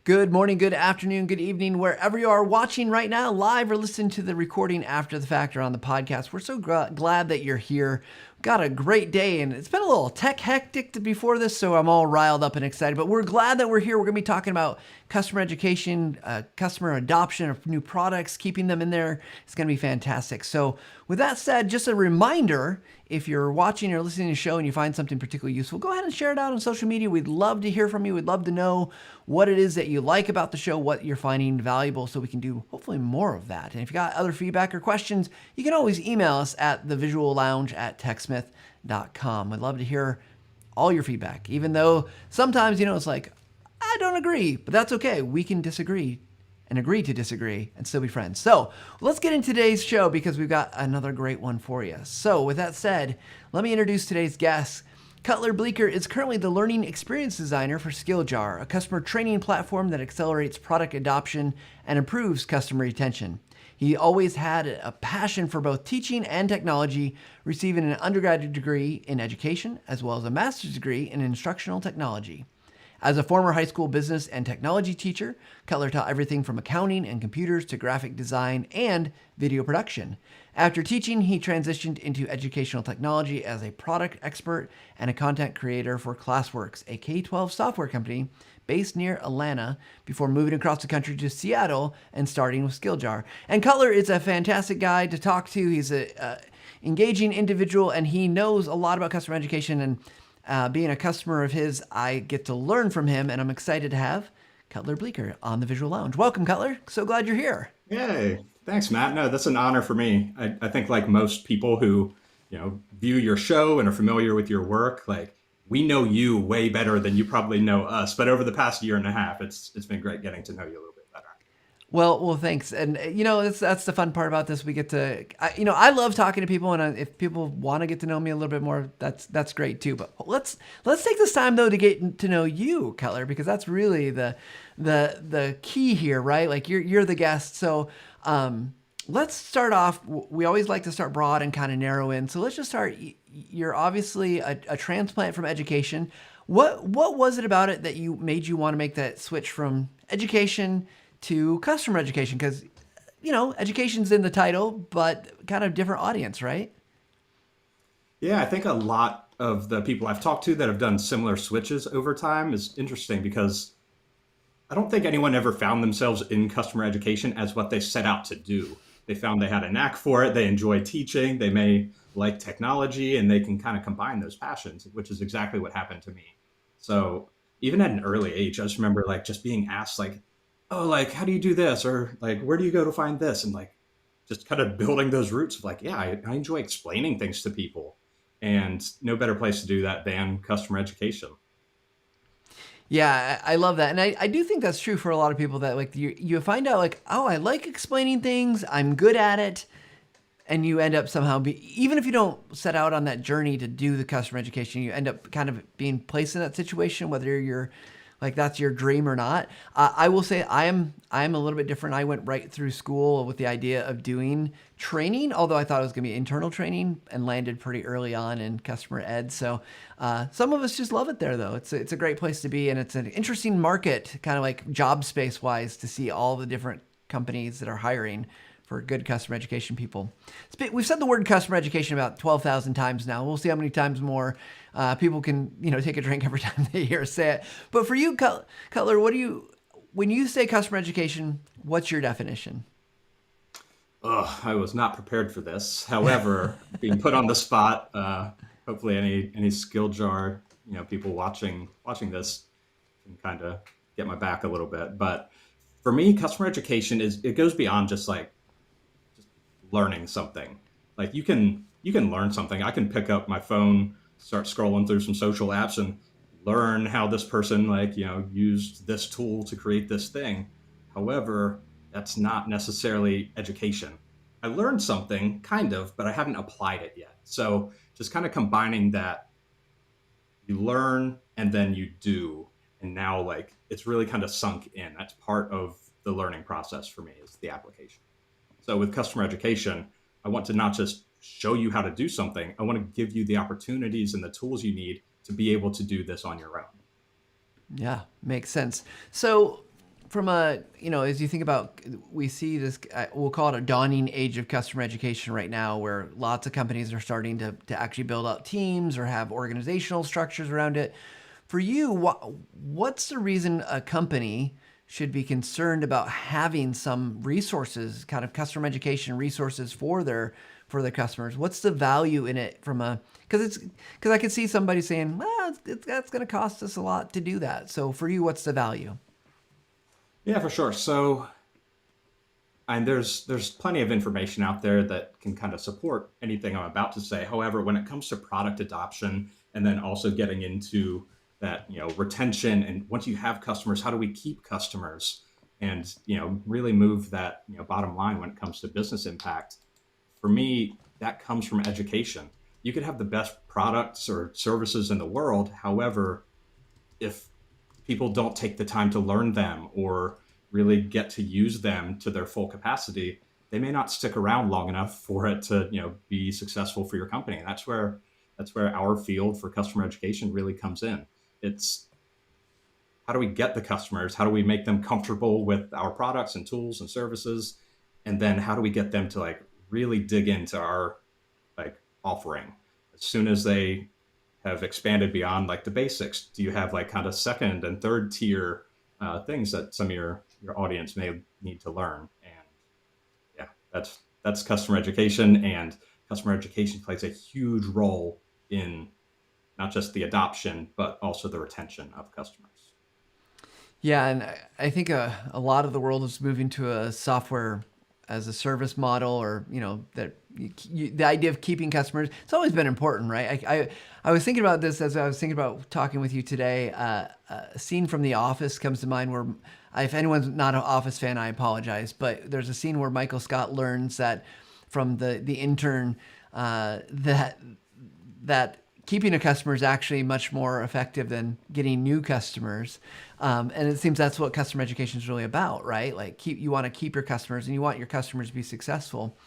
Good morning, good afternoon, good evening, wherever you are watching right now, live or listening to the recording after the fact or on the podcast. We're so glad that you're here. Got a great day, and it's been a little tech hectic before this, so I'm all riled up and excited. But we're glad that we're here. We're going to be talking about customer education, customer adoption of new products, keeping them in there. It's going to be fantastic. So with that said, just a reminder, if you're watching or listening to the show and you find something particularly useful, go ahead and share it out on social media. We'd love to hear from you. We'd love to know what it is that you like about the show, what you're finding valuable, so we can do hopefully more of that. And if you got other feedback or questions, you can always email us at thevisuallounge@techsmith.com. I'd love to hear all your feedback, even though sometimes, it's like, I don't agree, but that's okay. We can disagree and agree to disagree and still be friends. So let's get into today's show because we've got another great one for you. So with that said, let me introduce today's guest. Cutler Bleecker is currently the learning experience designer for Skilljar, a customer training platform that accelerates product adoption and improves customer retention. He always had a passion for both teaching and technology, receiving an undergraduate degree in education as well as a master's degree in instructional technology. As a former high school business and technology teacher, Cutler taught everything from accounting and computers to graphic design and video production. After teaching, he transitioned into educational technology as a product expert and a content creator for Classworks, a K-12 software company based near Atlanta, before moving across the country to Seattle and starting with Skilljar. And Cutler is a fantastic guy to talk to. He's a engaging individual, and he knows a lot about customer education. And being a customer of his, I get to learn from him, and I'm excited to have Cutler Bleecker on the Visual Lounge. Welcome, Cutler. So glad you're here. Yay. Thanks, Matt. No, that's an honor for me. I think like most people who, view your show and are familiar with your work, like we know you way better than you probably know us. But over the past year and a half, it's been great getting to know you a little bit better. Well, thanks. And that's the fun part about this. We get to, I love talking to people, and if people want to get to know me a little bit more, that's great too. But let's take this time though to get to know you, Cutler, because that's really the key here, right? Like you're the guest. So let's start off. We always like to start broad and kind of narrow in. So let's just start. You're obviously a transplant from education. What was it about it that made you want to make that switch from education to customer education? Because, education's in the title, but kind of different audience, right? Yeah, I think a lot of the people I've talked to that have done similar switches over time is interesting because I don't think anyone ever found themselves in customer education as what they set out to do. They found they had a knack for it. They enjoy teaching. They may like technology, and they can kind of combine those passions, which is exactly what happened to me. So even at an early age, I just remember just being asked oh, how do you do this? Or where do you go to find this? And just kind of building those roots of I enjoy explaining things to people, and no better place to do that than customer education. Yeah, I love that. And I do think that's true for a lot of people that you find out oh, I like explaining things. I'm good at it. And you end up somehow even if you don't set out on that journey to do the customer education, you end up kind of being placed in that situation, whether you're that's your dream or not. I will say I am a little bit different. I went right through school with the idea of doing training, although I thought it was going to be internal training, and landed pretty early on in customer ed. So some of us just love it there, though. It's a great place to be, and it's an interesting market, kind of like job space wise, to see all the different companies that are hiring for good customer education people. We've said the word customer education about 12,000 times now. We'll see how many times more people can, take a drink every time they hear us say it. But for you, Cutler, when you say customer education, what's your definition? I was not prepared for this. However, being put on the spot, hopefully any Skilljar, people watching this can kind of get my back a little bit. But for me, customer education it goes beyond just learning something. You can learn something. I can pick up my phone, start scrolling through some social apps, and learn how this person used this tool to create this thing. However, that's not necessarily education. I learned something kind of, but I haven't applied it yet. So just kind of combining that, you learn and then you do, and now it's really kind of sunk in. That's part of the learning process for me, is the application. So with customer education, I want to not just show you how to do something. I want to give you the opportunities and the tools you need to be able to do this on your own. Yeah, makes sense. So from a, as you think about, we see this, we'll call it a dawning age of customer education right now, where lots of companies are starting to actually build out teams or have organizational structures around it. For you, what's the reason a company should be concerned about having some resources, kind of customer education resources for their customers? What's the value in it from a, because I could see somebody saying, well, that's going to cost us a lot to do that. So for you, what's the value? Yeah, for sure. So, and there's plenty of information out there that can kind of support anything I'm about to say. However, when it comes to product adoption and then also getting into that, retention, and once you have customers, how do we keep customers and, really move that, bottom line when it comes to business impact? For me, that comes from education. You could have the best products or services in the world. However, if people don't take the time to learn them or really get to use them to their full capacity, they may not stick around long enough for it to, be successful for your company. And that's where our field for customer education really comes in. It's how do we get the customers? How do we make them comfortable with our products and tools and services? And then how do we get them to like really dig into our like offering? As soon as they have expanded beyond like the basics, do you have like kind of second and third tier things that some of your audience may need to learn? And yeah, that's customer education, and customer education plays a huge role in not just the adoption but also the retention of customers. Yeah, and I think a lot of the world is moving to a software as a service model, or that the idea of keeping customers. It's always been important, right? I was thinking about this as I was thinking about talking with you today. A scene from The Office comes to mind where, if anyone's not an Office fan, I apologize, but there's a scene where Michael Scott learns that from the intern that keeping a customer is actually much more effective than getting new customers. And it seems that's what customer education is really about, right? Like you want to keep your customers and you want your customers to be successful.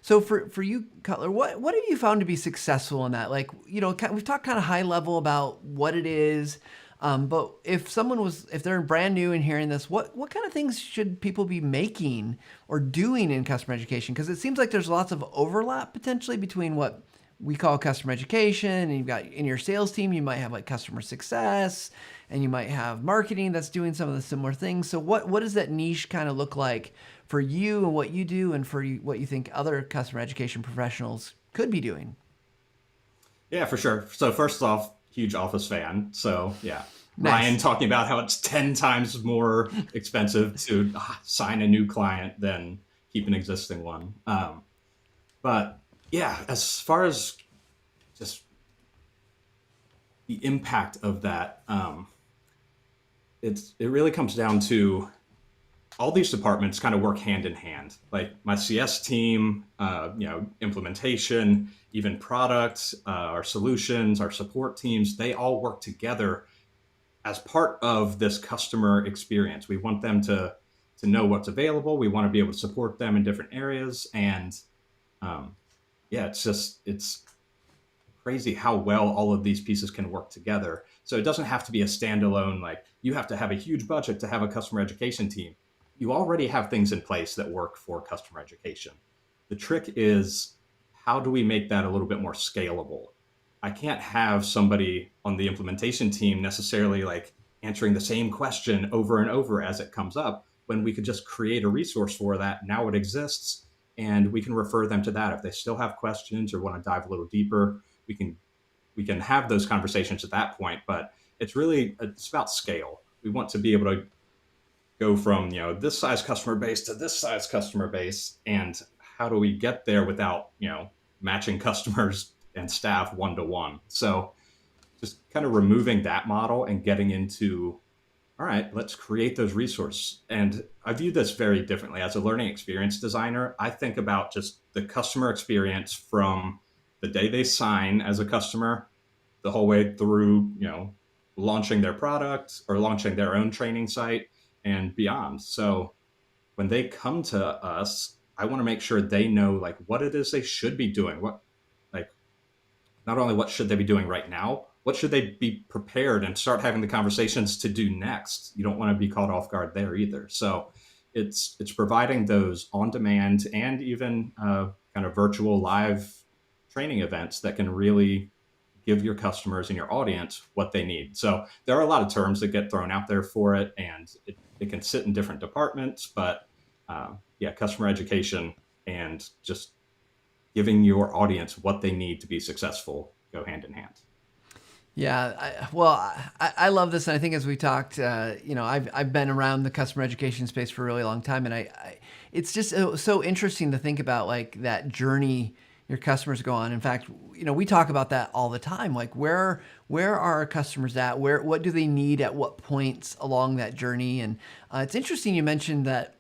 So for you, Cutler, what have you found to be successful in that? Like, we've talked kind of high level about what it is. But if they're brand new and hearing this, what kind of things should people be making or doing in customer education? Because it seems like there's lots of overlap potentially between what we call customer education, and you've got in your sales team, you might have like customer success, and you might have marketing that's doing some of the similar things. So what does that niche kind of look like for you and what you do, and for what you think other customer education professionals could be doing? Yeah, for sure. So first off, huge Office fan. So yeah, Nice. Ryan talking about how it's 10 times more expensive to sign a new client than keep an existing one. But yeah, as far as just the impact of that, it really comes down to all these departments kind of work hand in hand. Like my CS team, implementation, even products, our solutions, our support teams, they all work together as part of this customer experience. We want them to know what's available. We want to be able to support them in different areas. And yeah, it's crazy how well all of these pieces can work together. So it doesn't have to be a standalone, like you have to have a huge budget to have a customer education team. You already have things in place that work for customer education. The trick is, how do we make that a little bit more scalable? I can't have somebody on the implementation team necessarily like answering the same question over and over as it comes up, when we could just create a resource for that. Now it exists, and we can refer them to that. If they still have questions or want to dive a little deeper, we can have those conversations at that point. But it's about scale. We want to be able to go from this size customer base to this size customer base, and how do we get there without matching customers and staff one to one? So just kind of removing that model and getting into, all right, let's create those resources. And I view this very differently. As a learning experience designer, I think about just the customer experience from the day they sign as a customer, the whole way through, launching their product or launching their own training site and beyond. So when they come to us, I want to make sure they know like what it is they should be doing. What, like, not only what should they be doing right now, what should they be prepared and start having the conversations to do next. You don't want to be caught off guard there either. So it's providing those on demand and even kind of virtual live training events that can really give your customers and your audience what they need. So there are a lot of terms that get thrown out there for it, and it can sit in different departments. But yeah, customer education and just giving your audience what they need to be successful go hand in hand. Yeah, I love this, and I think as we talked, I've been around the customer education space for a really long time, and it's just so interesting to think about like that journey your customers go on. In fact, we talk about that all the time. Like where are our customers at? What do they need at what points along that journey? And it's interesting you mentioned that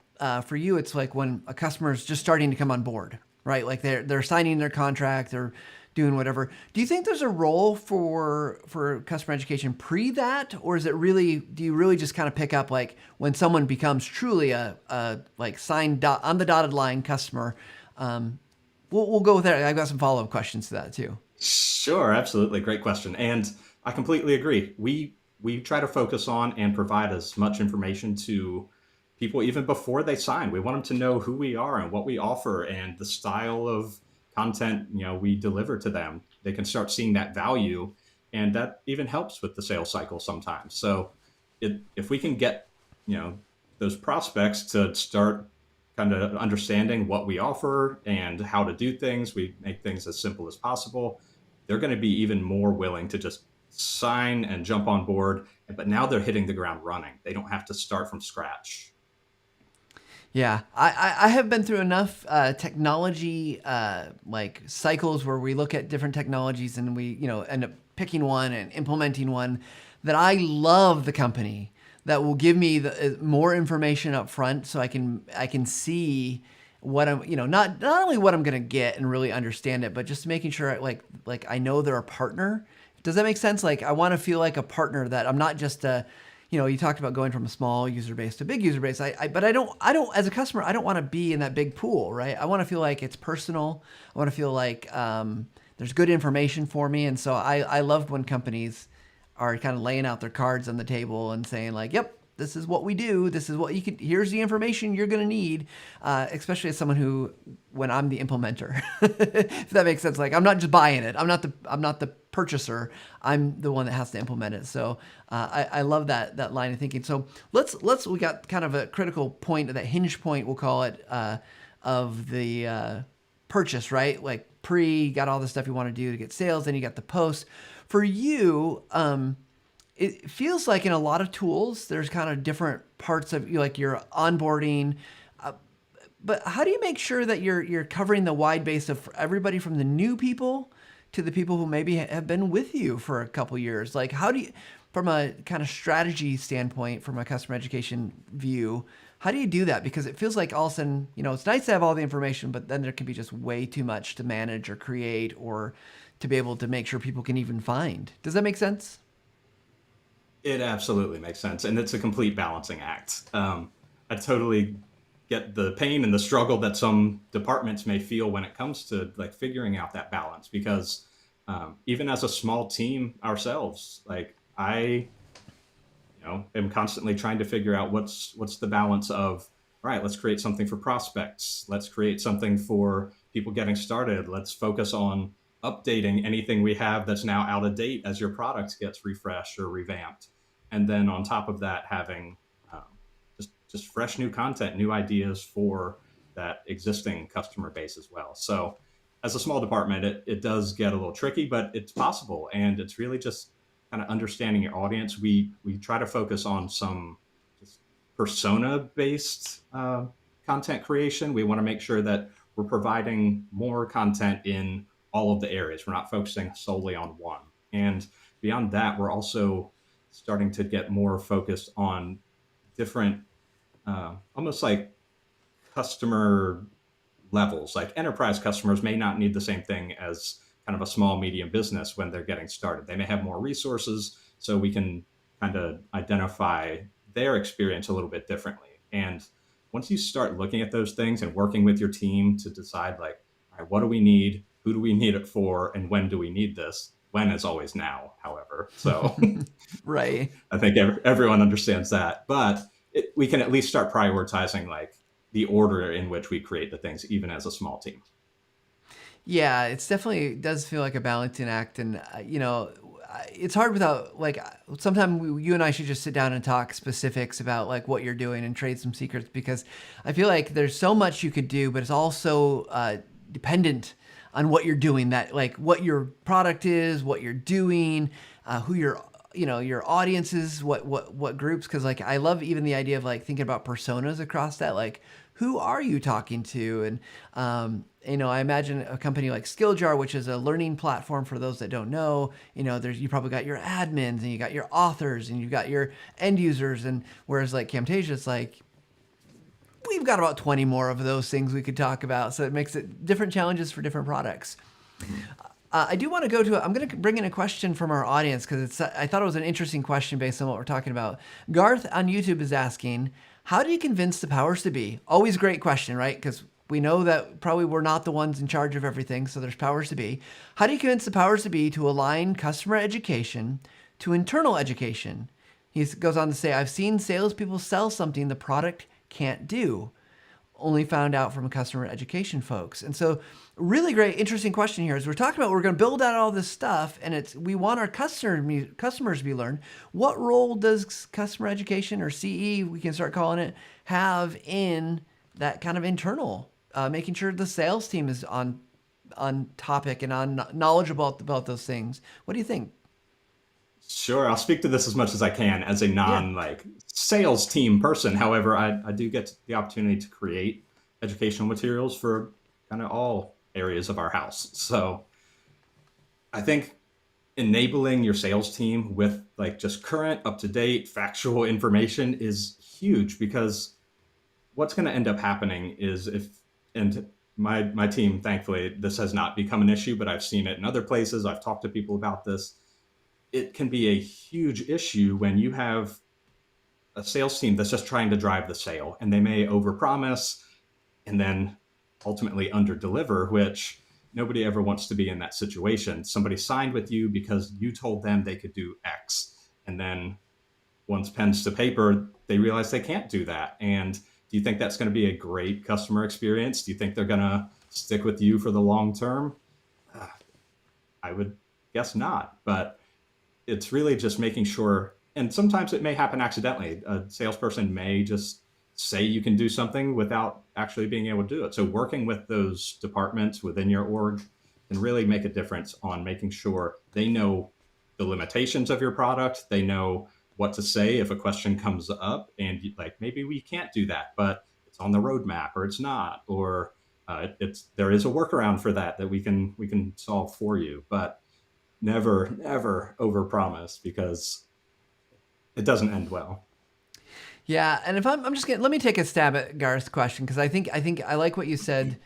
for you, it's like when a customer is just starting to come on board, right? Like they're signing their contract, they're doing whatever. Do you think there's a role for customer education pre that, or is it really? Do you really just kind of pick up like when someone becomes truly a like signed on the dotted line customer? We'll go with that. I've got some follow up questions to that too. Sure, absolutely. Great question. And I completely agree. We try to focus on and provide as much information to people even before they sign. We want them to know who we are and what we offer and the style of content, we deliver to them. They can start seeing that value, and that even helps with the sales cycle sometimes. So if we can get, those prospects to start kind of understanding what we offer and how to do things, we make things as simple as possible. They're going to be even more willing to just sign and jump on board. But now they're hitting the ground running. They don't have to start from scratch. Yeah, I have been through enough technology like cycles where we look at different technologies and we end up picking one and implementing one that I love the company that will give me more information up front so I can see what I'm not only what I'm gonna get and really understand it, but just making sure like I know they're a partner. Does that make sense? Like I want to feel like a partner, that I'm not just a you talked about going from a small user base to big user base. But I don't as a customer, I don't want to be in that big pool, right? I want to feel like it's personal. I want to feel like there's good information for me. And so I love when companies are kind of laying out their cards on the table and saying like, yep, this is what we do. This is what you can, here's the information you're going to need, especially as someone who, when I'm the implementer, if that makes sense, like I'm not just buying it. I'm not the purchaser. I'm the one that has to implement it. So I love that line of thinking. So we got kind of a critical point, that hinge point, we'll call it, of the purchase, right? Like got all the stuff you want to do to get sales, then you got the post. For you, it feels like in a lot of tools, there's kind of different parts of like your onboarding. But how do you make sure that you're covering the wide base of everybody from the new people to the people who maybe have been with you for a couple years? Like how do you, from a kind of strategy standpoint, from a customer education view, how do you do that? Because it feels like all of a sudden, it's nice to have all the information, but then there can be just way too much to manage or create or to be able to make sure people can even find. Does that make sense? It absolutely makes sense. And it's a complete balancing act. I totally get the pain and the struggle that some departments may feel when it comes to like figuring out that balance, because even as a small team ourselves, like I am constantly trying to figure out what's the balance of, all right, let's create something for prospects, let's create something for people getting started, let's focus on updating anything we have that's now out of date as your product gets refreshed or revamped, and then on top of that having just fresh new content, new ideas for that existing customer base as well. So as a small department, it does get a little tricky, but it's possible. And it's really just kind of understanding your audience. We try to focus on some just persona based content creation. We want to make sure that we're providing more content in all of the areas. We're not focusing solely on one. And beyond that, we're also starting to get more focused on different, almost like customer levels. Like enterprise customers may not need the same thing as kind of a small, medium business when they're getting started. They may have more resources, so we can kind of identify their experience a little bit differently. And once you start looking at those things and working with your team to decide like, all right, what do we need? Who do we need it for? And when do we need this? when is always now, however. So Right. I think everyone understands that. But we can at least start prioritizing like the order in which we create the things, even as a small team. Yeah, it's definitely it does feel like a balancing act, and it's hard without like sometimes you and I should just sit down and talk specifics about like what you're doing and trade some secrets because I feel like there's so much you could do, but it's also dependent on what you're doing. That like what your product is, what you're doing, who your your audience is, what groups. Because like I love even the idea of like thinking about personas across that, like who are you talking to? And I imagine a company like Skilljar, which is a learning platform for those that don't know. You probably got your admins and you got your authors and you got your end users. And whereas like Camtasia, it's like we've got about 20 more of those things we could talk about. So it makes it different challenges for different products. I do want to go to, I'm going to bring in a question from our audience because I thought it was an interesting question based on what we're talking about. Garth on YouTube is asking, how do you convince the powers to be? Always great question, right? Because we know that probably we're not the ones in charge of everything, so there's powers to be. How do you convince the powers to be to align customer education to internal education? He goes on to say, I've seen salespeople sell something the product can't do. Only found out from customer education folks. And so really great, interesting question here is we're talking about, we're going to build out all this stuff and we want our customers to be learned. What role does customer education or CE, we can start calling it, have in that kind of internal, making sure the sales team is on topic and on knowledgeable about those things? What do you think? Sure, I'll speak to this as much as I can as a Yeah. non like sales team person. However, I do get the opportunity to create educational materials for kind of all areas of our house. So I think enabling your sales team with like just current, up to date, factual information is huge because what's going to end up happening is and my team, thankfully, this has not become an issue, but I've seen it in other places. I've talked to people about this. It can be a huge issue when you have a sales team that's just trying to drive the sale and they may overpromise and then ultimately underdeliver, which nobody ever wants to be in that situation. Somebody signed with you because you told them they could do X. And then once pen's to paper, they realize they can't do that. And do you think that's going to be a great customer experience? Do you think they're going to stick with you for the long term? I would guess not. But it's really just making sure, and sometimes it may happen accidentally. A salesperson may just say you can do something without actually being able to do it. So working with those departments within your org can really make a difference on making sure they know the limitations of your product. They know what to say if a question comes up and like, maybe we can't do that, but it's on the roadmap or it's not, or there is a workaround for that we can solve for you. But never overpromise because it doesn't end well. Yeah, and if I'm just gonna let me take a stab at Garth's question because I think I like what you said.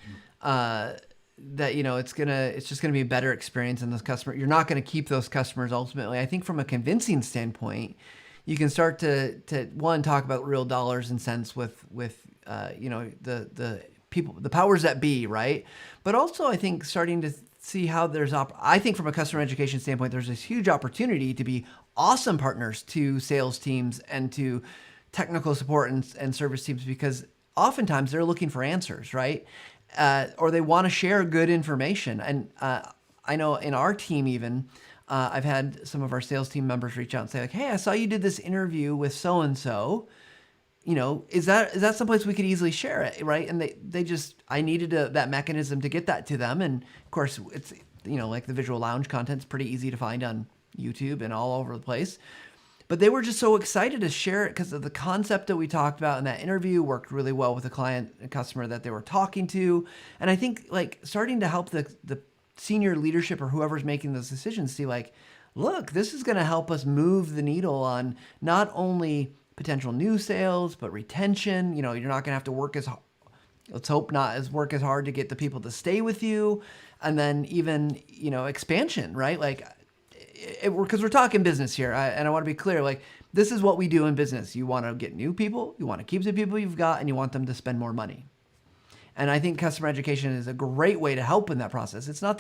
That it's just gonna be a better experience in those customers. You're not gonna keep those customers ultimately. I think from a convincing standpoint, you can start to one talk about real dollars and cents with the people, the powers that be, right? But also I think starting to see how I think from a customer education standpoint, there's this huge opportunity to be awesome partners to sales teams and to technical support and service teams because oftentimes they're looking for answers, right? Or they want to share good information. And I know in our team even, I've had some of our sales team members reach out and say like, hey, I saw you did this interview with so-and-so. Is that someplace we could easily share it, right? And I needed that mechanism to get that to them. And of course, it's, like the visual lounge content's pretty easy to find on YouTube and all over the place. But they were just so excited to share it because of the concept that we talked about in that interview worked really well with the client and customer that they were talking to. And I think like starting to help the senior leadership or whoever's making those decisions see like, look, this is going to help us move the needle on not only potential new sales, but retention. You're not going to have to work let's hope not work as hard to get the people to stay with you. And then even, expansion, right? Like, because we're talking business here. And I want to be clear, like, this is what we do in business. You want to get new people, you want to keep the people you've got, and you want them to spend more money. And I think customer education is a great way to help in that process. It's not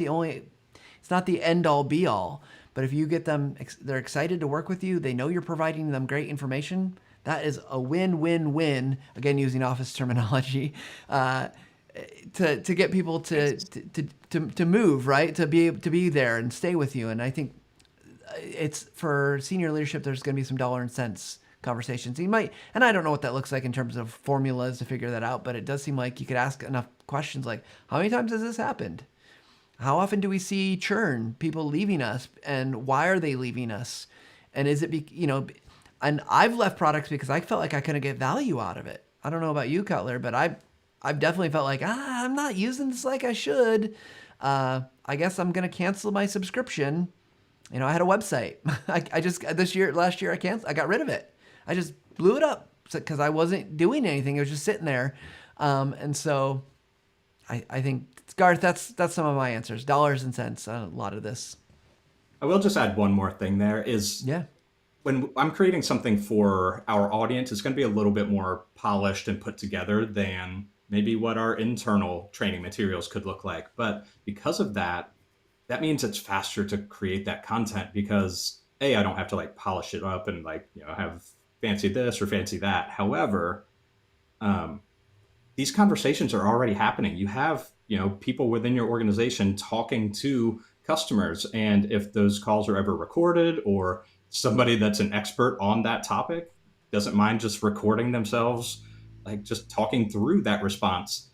It's not the end all be all. But if you get them, they're excited to work with you. They know you're providing them great information. That is a win-win-win. Again, using office terminology, to get people to move, right, to be there and stay with you. And I think it's for senior leadership. There's going to be some dollar and cents conversations. You might, and I don't know what that looks like in terms of formulas to figure that out, but it does seem like you could ask enough questions like, how many times has this happened? How often do we see churn, people leaving us, and why are they leaving us? And is it, and I've left products because I felt like I couldn't get value out of it. I don't know about you, Cutler, but I've definitely felt like, I'm not using this like I should. I guess I'm going to cancel my subscription. I had a website. I just, last year, I got rid of it. I just blew it up because I wasn't doing anything. It was just sitting there. And so I think, Garth, that's some of my answers. Dollars and cents on a lot of this. I will just add one more thing there is Yeah. when I'm creating something for our audience, it's going to be a little bit more polished and put together than maybe what our internal training materials could look like. But because of that, that means it's faster to create that content because I don't have to like polish it up and have fancy this or fancy that. However, these conversations are already happening. You have, people within your organization talking to customers. And if those calls are ever recorded or somebody that's an expert on that topic doesn't mind just recording themselves, like just talking through that response,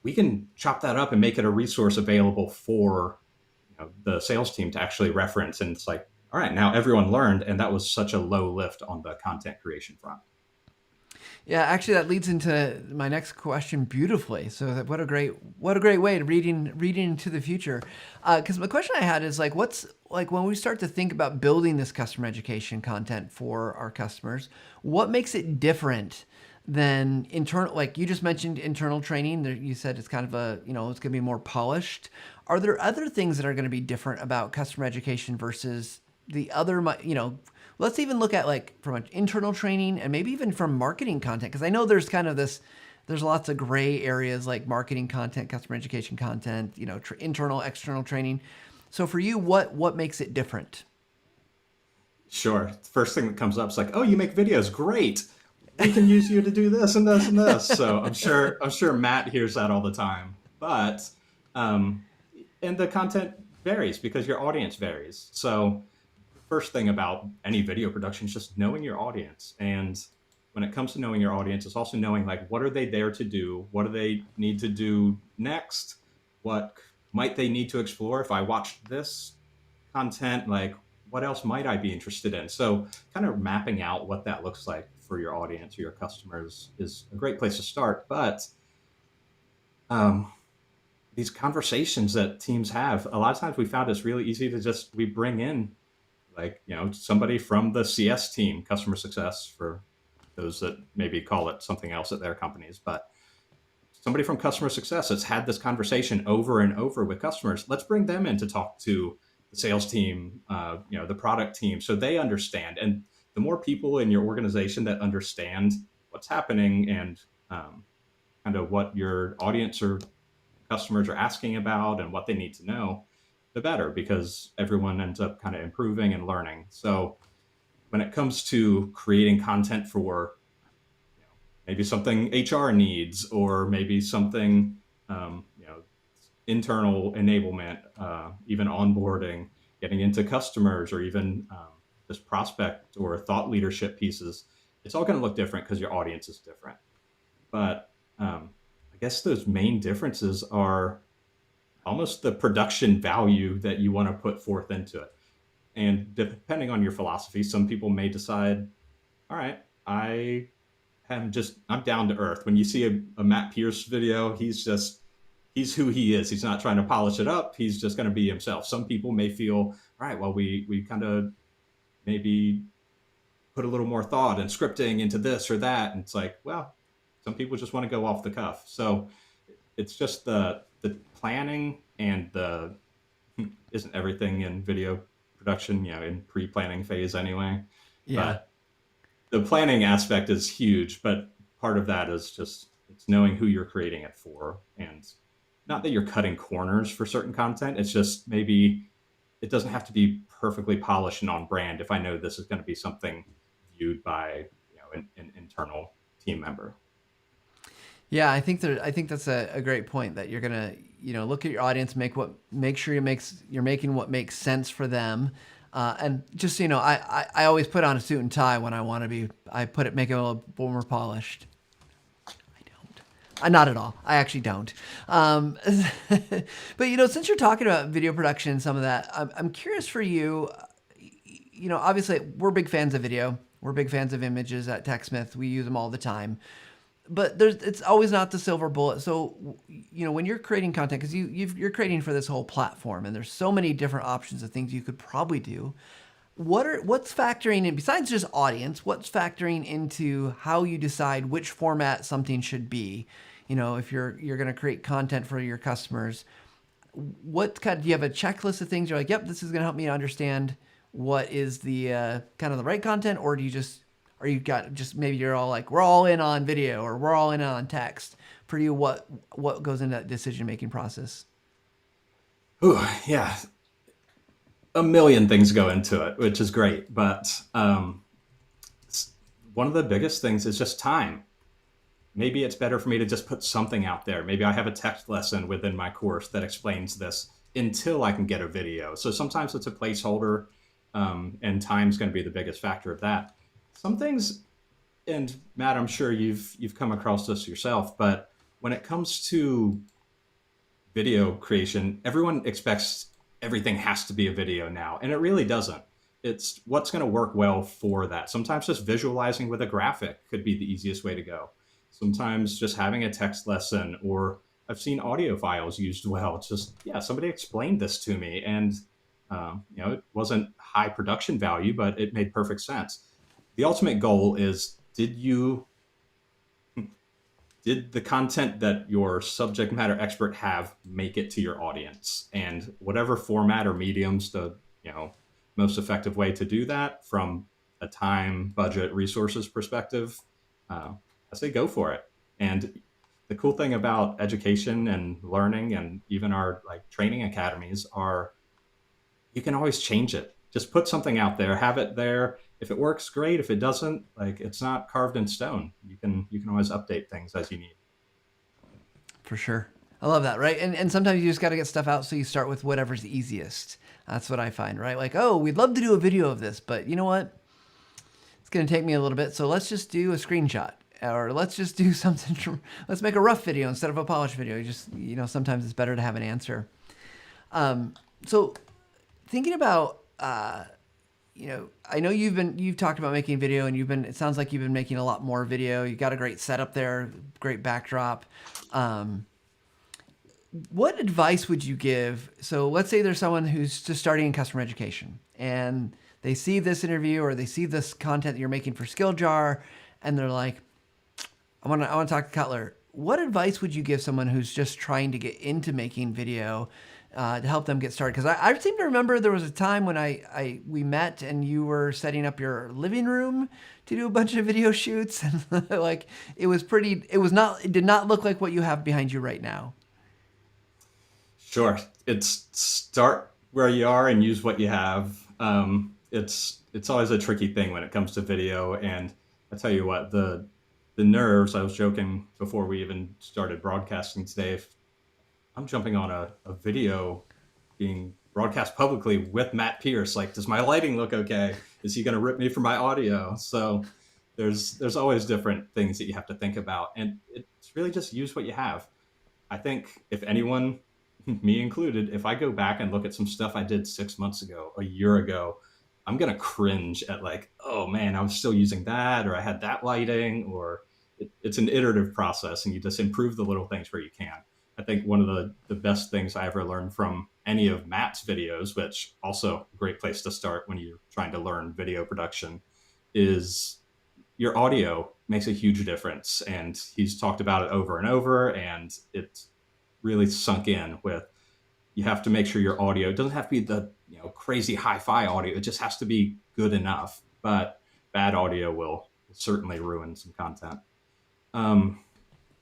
we can chop that up and make it a resource available for the sales team to actually reference. And it's like, all right, now everyone learned. And that was such a low lift on the content creation front. Yeah, actually, that leads into my next question beautifully. So, what a great way to reading into the future. Because my question I had is like, what's like when we start to think about building this customer education content for our customers, what makes it different than internal? Like you just mentioned, internal training. You said it's kind of it's going to be more polished. Are there other things that are going to be different about customer education versus the other? Let's even look at like from an internal training and maybe even from marketing content. Because I know there's kind of there's lots of gray areas like marketing content, customer education content, internal, external training. So for you, what makes it different? Sure. First thing that comes up is like, oh, you make videos. Great. We can use you to do this and this and this. So I'm sure Matt hears that all the time. But, and the content varies because your audience varies. So first thing about any video production is just knowing your audience. And when it comes to knowing your audience, it's also knowing like, what are they there to do? What do they need to do next? What might they need to explore? If I watched this content, like what else might I be interested in? So kind of mapping out what that looks like for your audience or your customers is a great place to start. But these conversations that teams have, a lot of times we found it's really easy to we bring in somebody from the CS team, customer success for those that maybe call it something else at their companies, but somebody from customer success that's had this conversation over and over with customers. Let's bring them in to talk to the sales team, the product team, so they understand. And the more people in your organization that understand what's happening and kind of what your audience or customers are asking about and what they need to know, the better, because everyone ends up kind of improving and learning. So when it comes to creating content for maybe something HR needs, or maybe something internal enablement, even onboarding, getting into customers, or even just prospect or thought leadership pieces, it's all going to look different because your audience is different. But I guess those main differences are almost the production value that you want to put forth into it. And depending on your philosophy, some people may decide, all right, I'm down to earth. When you see a Matt Pierce video, he's who he is. He's not trying to polish it up. He's just going to be himself. Some people may feel, all right, well, we kind of maybe put a little more thought and scripting into this or that. And it's like, well, some people just want to go off the cuff. So it's just the planning and isn't everything in video production, in pre-planning phase anyway. Yeah. But the planning aspect is huge, but part of that is just it's knowing who you're creating it for. And not that you're cutting corners for certain content. It's just maybe it doesn't have to be perfectly polished and on brand if I know this is going to be something viewed by an internal team member. Yeah, I think that's a great point that you're gonna look at your audience, make sure you're making what makes sense for them, and just I always put on a suit and tie when I want to be. Make it a little more polished. I don't. Not at all. I actually don't. But since you're talking about video production and some of that, I'm curious for you. Obviously we're big fans of video. We're big fans of images at TechSmith. We use them all the time. But it's always not the silver bullet. So, when you're creating content, because you're creating for this whole platform, and there's so many different options of things you could probably do. What's factoring in besides just audience? What's factoring into how you decide which format something should be? If you're going to create content for your customers, do you have a checklist of things you're like, yep, this is going to help me understand what is the kind of the right content, or do you just or you've got just maybe you're all like, we're all in on video or we're all in on text. For you, what goes into that decision making process? Ooh, yeah, a million things go into it, which is great. But one of the biggest things is just time. Maybe it's better for me to just put something out there. Maybe I have a text lesson within my course that explains this until I can get a video. So sometimes it's a placeholder, and time's going to be the biggest factor of that. Some things, and Matt, I'm sure you've come across this yourself, but when it comes to video creation, everyone expects everything has to be a video now, and it really doesn't. It's what's going to work well for that. Sometimes just visualizing with a graphic could be the easiest way to go. Sometimes just having a text lesson, or I've seen audio files used well. It's just, yeah, somebody explained this to me, and it wasn't high production value, but it made perfect sense. The ultimate goal is, did the content that your subject matter expert have make it to your audience? And whatever format or mediums the most effective way to do that from a time, budget, resources perspective, I say go for it. And the cool thing about education and learning, and even our training academies, are you can always change it. Just put something out there, have it there. If it works, great. If it doesn't, it's not carved in stone. You can always update things as you need. For sure. I love that, right? And sometimes you just got to get stuff out, so you start with whatever's easiest. That's what I find, right? Like, oh, we'd love to do a video of this, but you know what? It's going to take me a little bit, so let's just do a screenshot. Or let's just do something, let's make a rough video instead of a polished video. You just, sometimes it's better to have an answer. So thinking about, I know you've talked about making video, and it sounds like you've been making a lot more video. You got a great setup there, great backdrop. What advice would you give? So let's say there's someone who's just starting in customer education, and they see this interview or they see this content that you're making for Skilljar, and they're like, I want to talk to Cutler. What advice would you give someone who's just trying to get into making video to help them get started? Because I seem to remember there was a time when we met and you were setting up your living room to do a bunch of video shoots, and it did not look like what you have behind you right now. Sure. It's start where you are and use what you have. It's always a tricky thing when it comes to video. And I tell you what, the nerves, I was joking before we even started broadcasting today, if I'm jumping on a video being broadcast publicly with Matt Pierce, does my lighting look okay? Is he going to rip me for my audio? So there's always different things that you have to think about. And it's really just use what you have. I think if anyone, me included, if I go back and look at some stuff I did 6 months ago, a year ago, I'm going to cringe at oh man, I was still using that, or I had that lighting, or it's an iterative process, and you just improve the little things where you can. I think one of the best things I ever learned from any of Matt's videos, which also a great place to start when you're trying to learn video production, is your audio makes a huge difference. And he's talked about it over and over, and it's really sunk in with, you have to make sure your audio doesn't have to be the crazy hi-fi audio. It just has to be good enough, but bad audio will certainly ruin some content.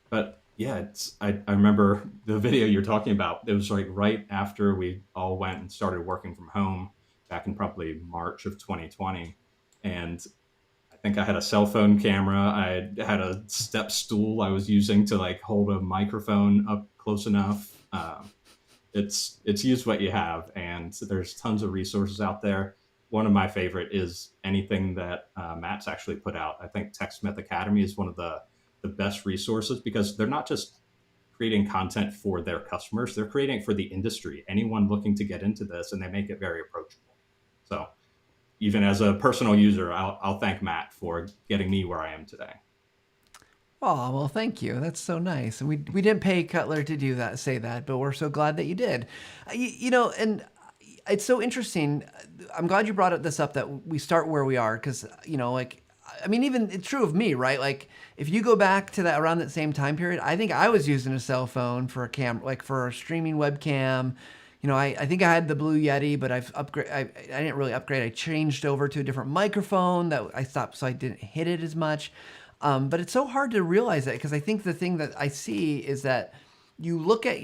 But Yeah, I remember the video you're talking about. It was like right after we all went and started working from home back in probably March of 2020. And I think I had a cell phone camera. I had a step stool I was using to like hold a microphone up close enough. It's use what you have, and there's tons of resources out there. One of my favorite is anything that Matt's actually put out. I think TechSmith Academy is one of the best resources because they're not just creating content for their customers; they're creating it for the industry. Anyone looking to get into this, and they make it very approachable. So even as a personal user, I'll thank Matt for getting me where I am today. Oh, well, thank you. That's so nice. And we didn't pay Cutler to do that, say that, but we're so glad that you did. You know, and it's so interesting. I'm glad you brought this up that we start where we are because, you know, like, I mean, even it's true of me, right? Like, if you go back to that around that same time period, I think I was using a cell phone for a like for a streaming webcam. You know, I think I had the Blue Yeti, but I didn't really upgrade. I changed over to a different microphone that I stopped so I didn't hit it as much. But it's so hard to realize that because I think the thing that I see is that you look at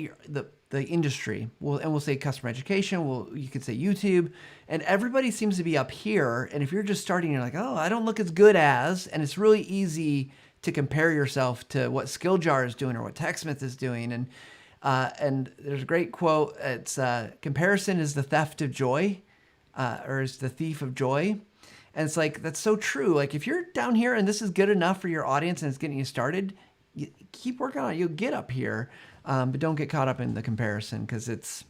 the industry, and we'll say customer education, you could say YouTube, and everybody seems to be up here. And if you're just starting, you're like, oh, I don't look as good as, and it's really easy to compare yourself to what Skilljar is doing or what TechSmith is doing. And there's a great quote. It's comparison is the theft of joy, or is the thief of joy. And it's like, that's so true. Like if you're down here and this is good enough for your audience and it's getting you started, you keep working on it. You'll get up here, but don't get caught up in the comparison because it's,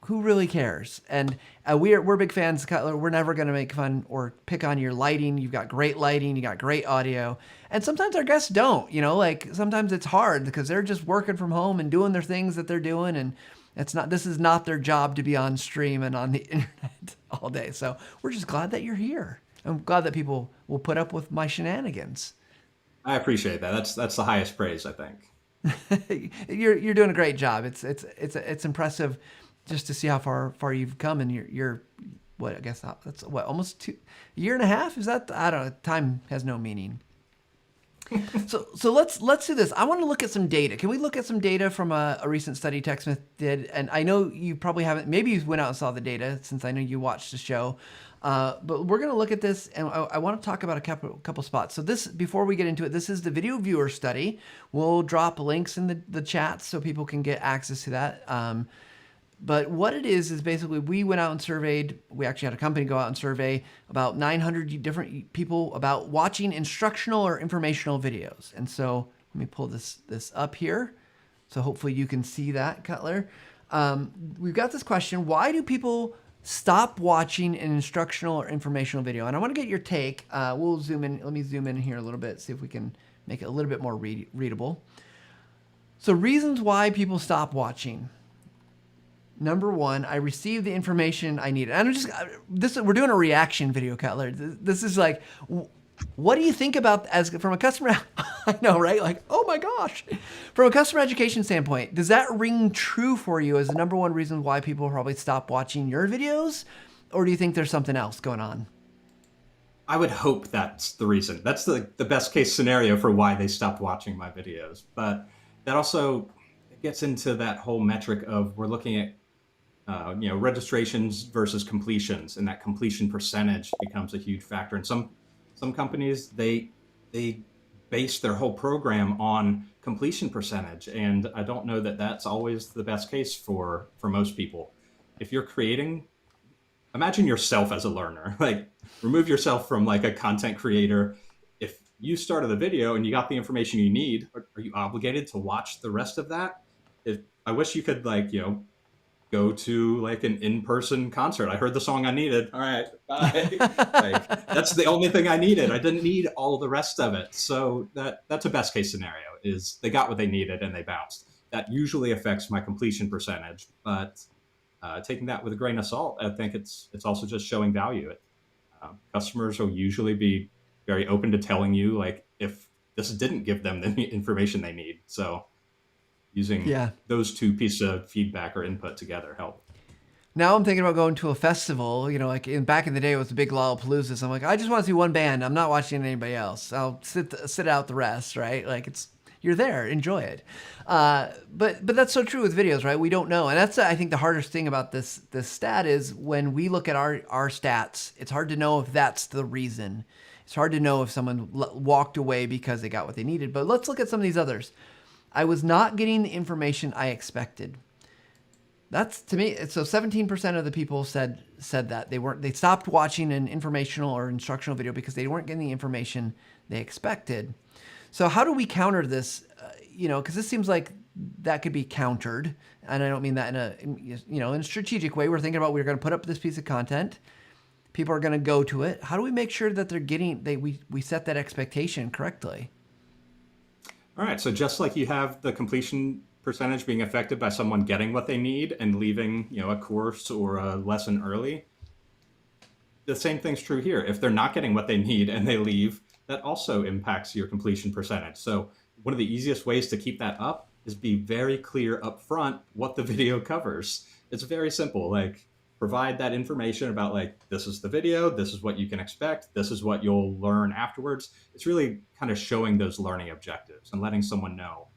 who really cares? And we're big fans, Cutler. We're never going to make fun or pick on your lighting. You've got great lighting. You got great audio. And sometimes our guests don't, you know, like sometimes it's hard because they're just working from home and doing their things that they're doing. And this is not their job to be on stream and on the internet all day. So we're just glad that you're here. I'm glad that people will put up with my shenanigans. I appreciate that. That's the highest praise, I think. You're doing a great job. It's impressive just to see how far you've come, and you're what, I guess that's what, almost a year and a half. Is that, I don't know. Time has no meaning. So let's do this. I want to look at some data. Can we look at some data from a recent study TechSmith did? And I know you probably haven't. Maybe you went out and saw the data since I know you watched the show. But we're going to look at this, and I want to talk about a couple spots. So this, before we get into it, this is the video viewer study. We'll drop links in the chat so people can get access to that. But what it is basically we went out and surveyed. We actually had a company go out and survey about 900 different people about watching instructional or informational videos. And so let me pull this up here. So hopefully you can see that, Cutler. We've got this question: why do people stop watching an instructional or informational video? And I want to get your take. We'll zoom in. Let me zoom in here a little bit, see if we can make it a little bit more readable. So reasons why people stop watching. Number one, I received the information I needed. And we're doing a reaction video, Cutler. This is like, what do you think about from a customer? I know, right? Like, oh my gosh. From a customer education standpoint, does that ring true for you as the number one reason why people probably stop watching your videos? Or do you think there's something else going on? I would hope that's the reason. That's the best case scenario for why they stopped watching my videos. But that also gets into that whole metric of we're looking at registrations versus completions, and that completion percentage becomes a huge factor. And some companies, they base their whole program on completion percentage, and I don't know that that's always the best case for most people. If you're creating, imagine yourself as a learner. Like, remove yourself from like a content creator. If you started the video and you got the information you need, are you obligated to watch the rest of that? I wish you could go to like an in-person concert. I heard the song I needed. All right, bye. That's the only thing I needed. I didn't need all the rest of it. So that's a best case scenario, is they got what they needed and they bounced. That usually affects my completion percentage, but taking that with a grain of salt, I think it's also just showing value. Customers will usually be very open to telling you like if this didn't give them the information they need. So using those two pieces of feedback or input together help. Now I'm thinking about going to a festival, like back in the day it was the big Lollapalooza. So I'm like, I just want to see one band. I'm not watching anybody else. I'll sit out the rest, right? Like you're there, enjoy it. But that's so true with videos, right? We don't know, and that's I think the hardest thing about this stat is when we look at our stats, it's hard to know if that's the reason. It's hard to know if someone walked away because they got what they needed. But let's look at some of these others. I was not getting the information I expected. That's, to me, so 17% of the people said that they stopped watching an informational or instructional video because they weren't getting the information they expected. So how do we counter this? Because this seems like that could be countered, and I don't mean that in a strategic way. We're thinking about, we're going to put up this piece of content, people are going to go to it. How do we make sure that they're getting we set that expectation correctly? All right, so just like you have the completion percentage being affected by someone getting what they need and leaving, a course or a lesson early, the same thing's true here. If they're not getting what they need and they leave, that also impacts your completion percentage. So one of the easiest ways to keep that up is be very clear up front what the video covers. It's very simple. Like, provide that information about, like, this is the video, this is what you can expect, this is what you'll learn afterwards. It's really kind of showing those learning objectives and letting someone know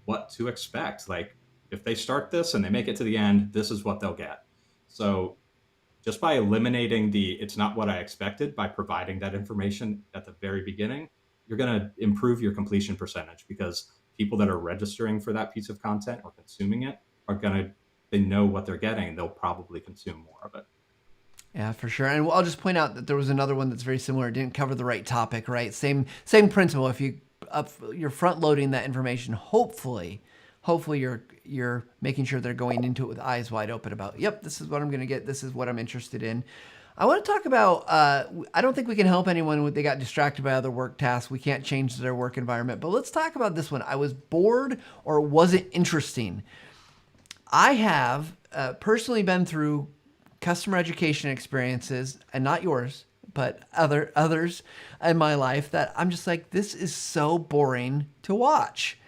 what to expect. Like, if they start this and they make it to the end, this is what they'll get. So just by eliminating the "it's not what I expected," by providing that information at the very beginning, you're going to improve your completion percentage, because people that are registering for that piece of content or consuming it they know what they're getting. They'll probably consume more of it. Yeah, for sure. And I'll just point out that there was another one that's very similar. It didn't cover the right topic, right? Same principle. If you're front loading that information, hopefully you're making sure they're going into it with eyes wide open about, yep, this is what I'm going to get. This is what I'm interested in. I want to talk about, I don't think we can help anyone when they got distracted by other work tasks. We can't change their work environment, but let's talk about this one. I was bored, or was it interesting? I have personally been through customer education experiences, and not yours, but others in my life, that I'm just like, this is so boring to watch,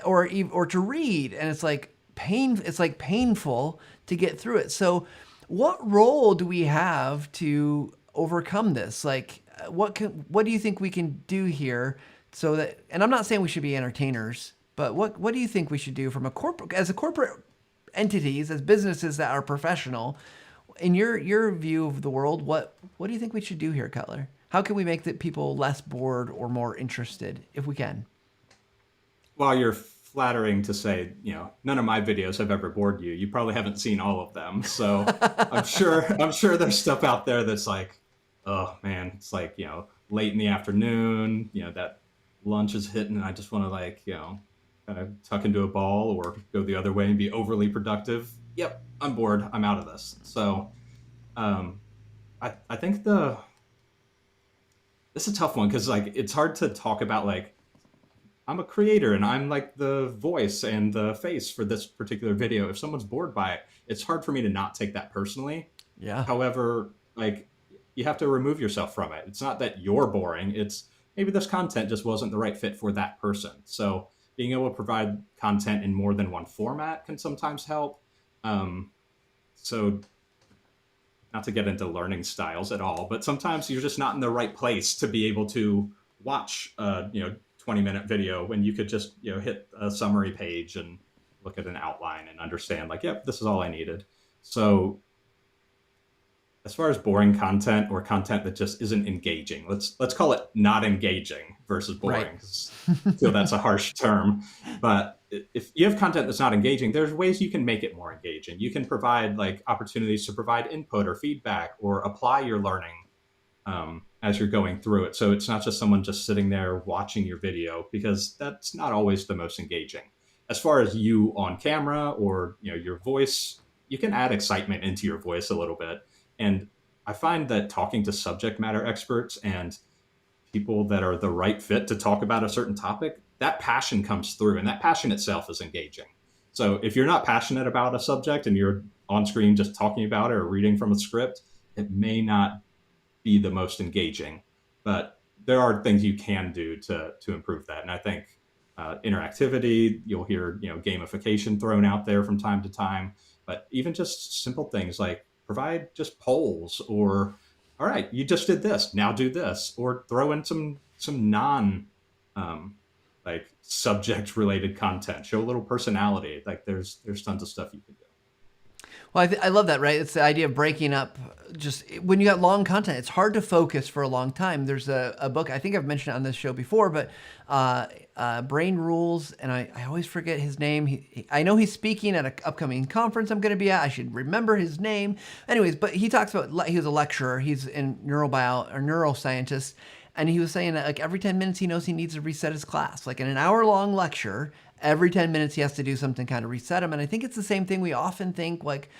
or to read, and it's like painful to get through it. So, what role do we have to overcome this? Like, what do you think we can do here so that? And I'm not saying we should be entertainers, but what do you think we should do from a corporate entities, as businesses that are professional? In your view of the world, what do you think we should do here, Cutler? How can we make the people less bored or more interested, if we can? While you're flattering to say, none of my videos have ever bored you, you probably haven't seen all of them. So I'm sure there's stuff out there that's like, oh man, it's like, late in the afternoon, that lunch is hitting, and I just want to, like, kind of tuck into a ball or go the other way and be overly productive. Yep, I'm bored. I'm out of this. So I think this is a tough one, because, like, it's hard to talk about, like, I'm a creator and I'm like the voice and the face for this particular video. If someone's bored by it, it's hard for me to not take that personally. Yeah. However, like, you have to remove yourself from it. It's not that you're boring. It's maybe this content just wasn't the right fit for that person. So being able to provide content in more than one format can sometimes help. So not to get into learning styles at all, but sometimes you're just not in the right place to be able to watch 20-minute video when you could just hit a summary page and look at an outline and understand, like, yep, this is all I needed. So as far as boring content, or content that just isn't engaging, let's call it not engaging versus boring, because I feel that's a harsh term. But if you have content that's not engaging, there's ways you can make it more engaging. You can provide, like, opportunities to provide input or feedback, or apply your learning as you're going through it. So it's not just someone just sitting there watching your video, because that's not always the most engaging. As far as you on camera, or your voice, you can add excitement into your voice a little bit. And I find that talking to subject matter experts and people that are the right fit to talk about a certain topic, that passion comes through, and that passion itself is engaging. So if you're not passionate about a subject and you're on screen just talking about it or reading from a script, it may not be the most engaging. But there are things you can do to improve that. And I think interactivity, you'll hear gamification thrown out there from time to time, but even just simple things like provide just polls, or, all right, you just did this, now do this, or throw in some non like subject related content, show a little personality. Like there's tons of stuff you can do. Well, I love that, right? It's the idea of breaking up. Just when you got long content, it's hard to focus for a long time. There's a book, I think I've mentioned it on this show before, but Brain Rules, and I always forget his name. I know he's speaking at an upcoming conference I'm going to be at. I should remember his name. Anyways, but he talks about, he was a lecturer. He's in neuroscientist. And he was saying that like every 10 minutes he knows he needs to reset his class. Like in an hour-long lecture, every 10 minutes he has to do something kind of reset him. And I think it's the same thing. We often think like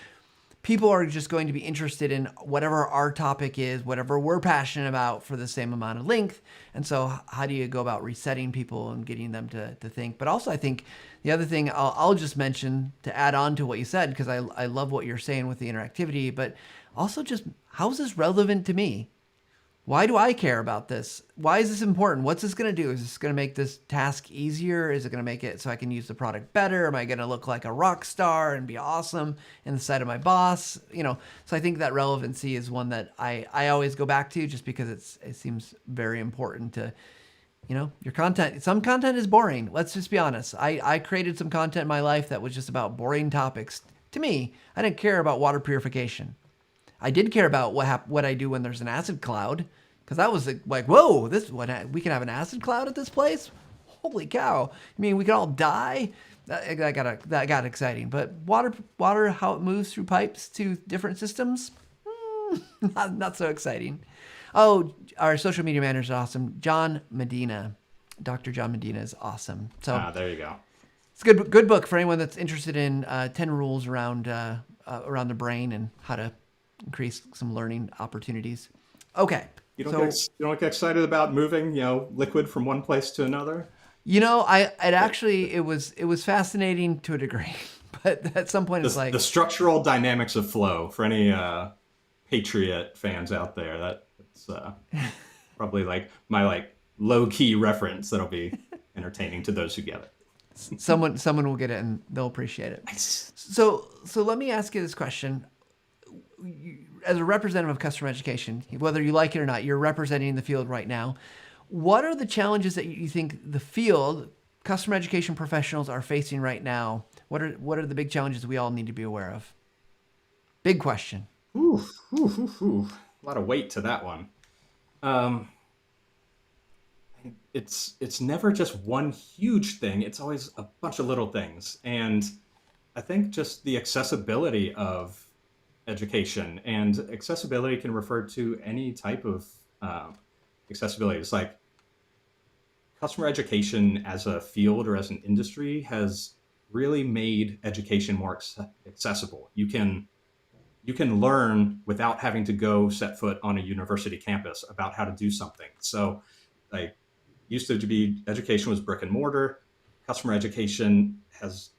people are just going to be interested in whatever our topic is, whatever we're passionate about for the same amount of length. And so how do you go about resetting people and getting them to think? But also I think the other thing I'll just mention to add on to what you said, because I love what you're saying with the interactivity, but also just how is this relevant to me? Why do I care about this? Why is this important? What's this going to do? Is this going to make this task easier? Is it going to make it so I can use the product better? Am I going to look like a rock star and be awesome in the sight of my boss? So I think that relevancy is one that I always go back to just because it seems very important to, your content. Some content is boring. Let's just be honest. I created some content in my life that was just about boring topics. To me, I didn't care about water purification. I did care about what I do when there's an acid cloud, because that was like, whoa, we can have an acid cloud at this place? Holy cow. I mean, we could all die? That got exciting. But water, how it moves through pipes to different systems? Not so exciting. Oh, our social media manager is awesome. John Medina. Dr. John Medina is awesome. So there you go. It's a good book for anyone that's interested in 10 rules around the brain and how to increase some learning opportunities. Okay. You don't get excited about moving, liquid from one place to another? It was fascinating to a degree, but at some point it's like the structural dynamics of flow for any Patriot fans out there. That's probably like my low key reference that'll be entertaining to those who get it. Someone will get it and they'll appreciate it. Nice. So let me ask you this question. As a representative of customer education, whether you like it or not, you're representing the field right now. What are the challenges that you think the field, customer education professionals, are facing right now? What are the big challenges we all need to be aware of? Big question. Ooh. A lot of weight to that one. It's never just one huge thing. It's always a bunch of little things. And I think just the accessibility of education, and accessibility can refer to any type of accessibility. It's like customer education as a field or as an industry has really made education more accessible. You can learn without having to go set foot on a university campus about how to do something. So like used to be education was brick and mortar. Customer education has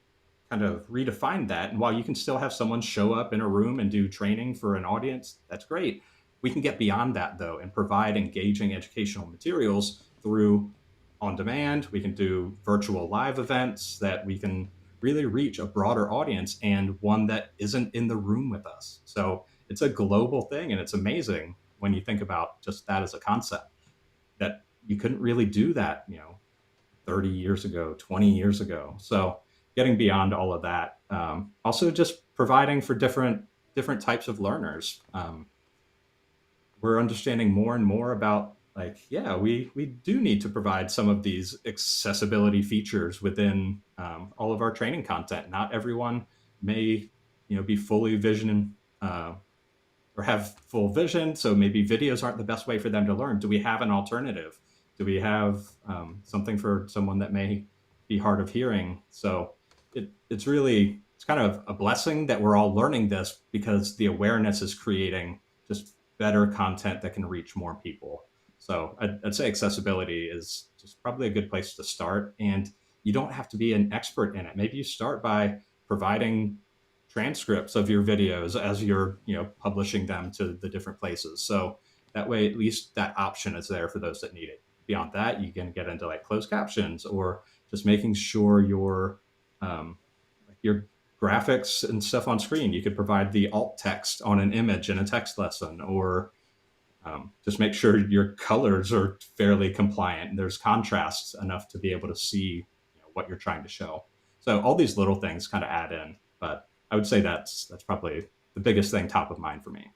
kind of redefined that. And while you can still have someone show up in a room and do training for an audience, that's great. We can get beyond that though and provide engaging educational materials through on demand. We can do virtual live events that we can really reach a broader audience and one that isn't in the room with us. So it's a global thing, and it's amazing when you think about just that as a concept, that you couldn't really do that, 30 years ago, 20 years ago. So getting beyond all of that. Also just providing for different types of learners. We're understanding more and more about we do need to provide some of these accessibility features within all of our training content. Not everyone may, be fully vision or have full vision. So maybe videos aren't the best way for them to learn. Do we have an alternative? Do we have something for someone that may be hard of hearing? So it's kind of a blessing that we're all learning this, because the awareness is creating just better content that can reach more people. So I'd say accessibility is just probably a good place to start. And you don't have to be an expert in it. Maybe you start by providing transcripts of your videos as you're, publishing them to the different places. So that way, at least that option is there for those that need it. Beyond that, you can get into closed captions, or just making sure your graphics and stuff on screen. You could provide the alt text on an image in a text lesson, or Just make sure your colors are fairly compliant and there's contrast enough to be able to see what you're trying to show. So all these little things kind of add in, but I would say that's probably the biggest thing top of mind for me.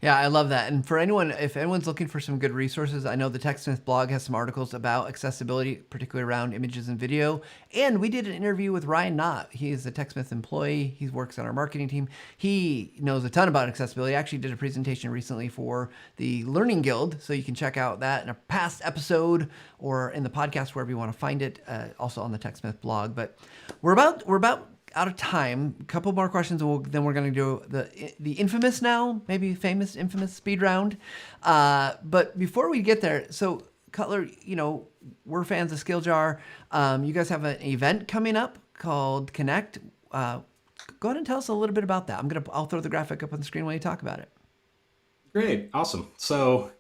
Yeah, I love that. And for anyone, if anyone's looking for some good resources, I know the TechSmith blog has some articles about accessibility, particularly around images and video. And we did an interview with Ryan Knott. He is a TechSmith employee. He works on our marketing team. He knows a ton about accessibility. I actually did a presentation recently for the Learning Guild. So you can check out that in a past episode or in the podcast, wherever you want to find it, also on the TechSmith blog. But we're about out of time. A couple more questions, and then we're going to do the infamous, now maybe famous, infamous speed round. But before we get there, so Cutler, we're fans of Skilljar. You guys have an event coming up called Connect. Go ahead and tell us a little bit about that. I'll throw the graphic up on the screen while you talk about it. Great, awesome. So,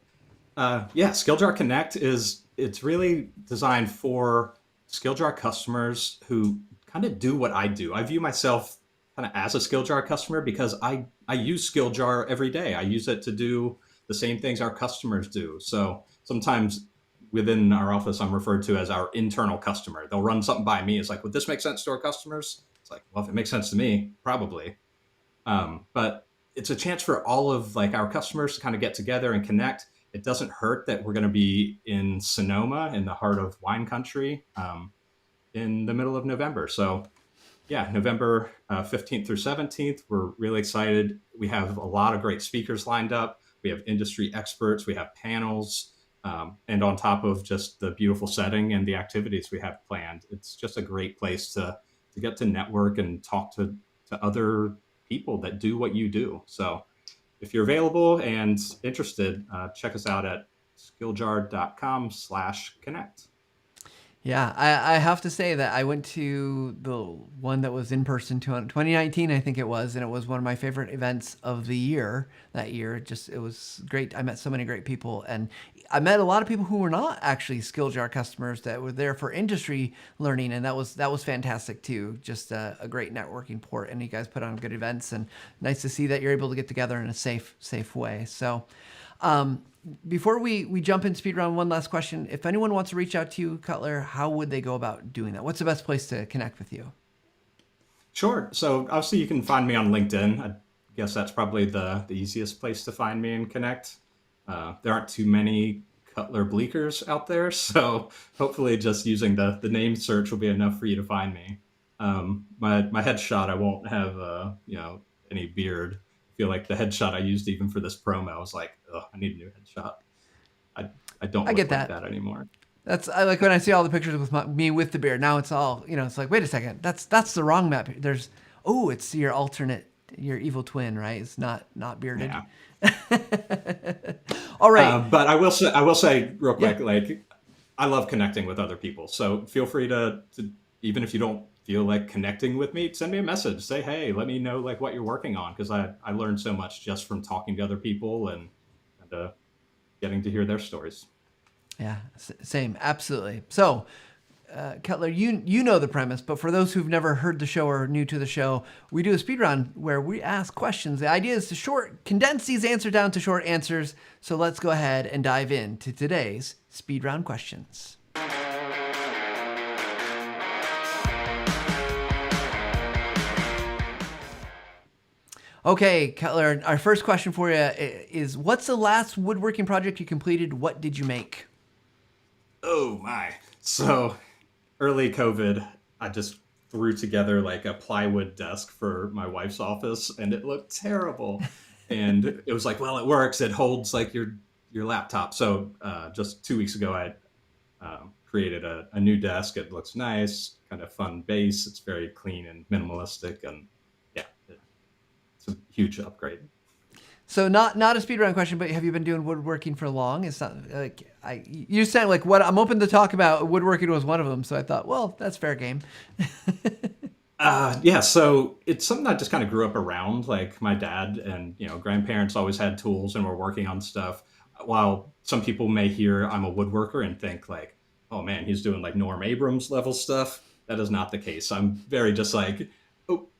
Skilljar Connect it's really designed for Skilljar customers who kind of do what I do. I view myself kind of as a Skilljar customer because I use Skilljar every day. I use it to do the same things our customers do. So sometimes within our office, I'm referred to as our internal customer. They'll run something by me. It's like, would this make sense to our customers? It's like, well, if it makes sense to me, probably. But it's a chance for all of our customers to kind of get together and connect. It doesn't hurt that we're going to be in Sonoma, in the heart of wine country, in the middle of November. So yeah, November 15th through 17th, we're really excited. We have a lot of great speakers lined up. We have industry experts, we have panels, and on top of just the beautiful setting and the activities we have planned, it's just a great place to get to network and talk to other people that do what you do. So if you're available and interested, check us out at skilljar.com/connect. Yeah, I have to say that I went to the one that was in person, 2019, I think it was, and it was one of my favorite events of the year that year. It was great. I met so many great people, and I met a lot of people who were not actually Skilljar customers that were there for industry learning, and that was fantastic too. Just a great networking port, and you guys put on good events, and nice to see that you're able to get together in a safe way. So, before we jump in speed round, one last question. If anyone wants to reach out to you, Cutler, how would they go about doing that? What's the best place to connect with you? Sure. So obviously you can find me on LinkedIn. I guess that's probably the easiest place to find me and connect. There aren't too many Cutler Bleeckers out there, so hopefully just using the name search will be enough for you to find me. My headshot, I won't have any beard. I feel like the headshot I used even for this promo, I was like, oh, I need a new headshot. I don't look like that anymore. I like when I see all the pictures with me with the beard. Now it's all, it's like, wait a second, that's the wrong map. It's your alternate, your evil twin, right? It's not bearded. Yeah. All right. But I will say real quick, I love connecting with other people. So feel free to even if you don't feel like connecting with me, send me a message. Say, hey, let me know what you're working on, because I learned so much just from talking to other people and getting to hear their stories. Yeah, same, absolutely. So, Cutler, you know the premise, but for those who've never heard the show or are new to the show, we do a speed round where we ask questions. The idea is to condense these answers down to short answers. So let's go ahead and dive into today's speed round questions. Okay, Cutler, our first question for you is, what's the last woodworking project you completed? What did you make? Oh my. So early COVID, I just threw together a plywood desk for my wife's office, and it looked terrible. And it was like, well, it works. It holds your laptop. So just 2 weeks ago, I created a new desk. It looks nice, kind of fun base. It's very clean and minimalistic, and it's a huge upgrade. So not a speed round question, but have you been doing woodworking for long? It's not you sound like what I'm open to talk about. Woodworking was one of them, so I thought, well, that's fair game. So it's something I just kind of grew up around. Like my dad and grandparents always had tools and were working on stuff. While some people may hear I'm a woodworker and think oh man, he's doing Norm Abrams level stuff. That is not the case. I'm very just I'm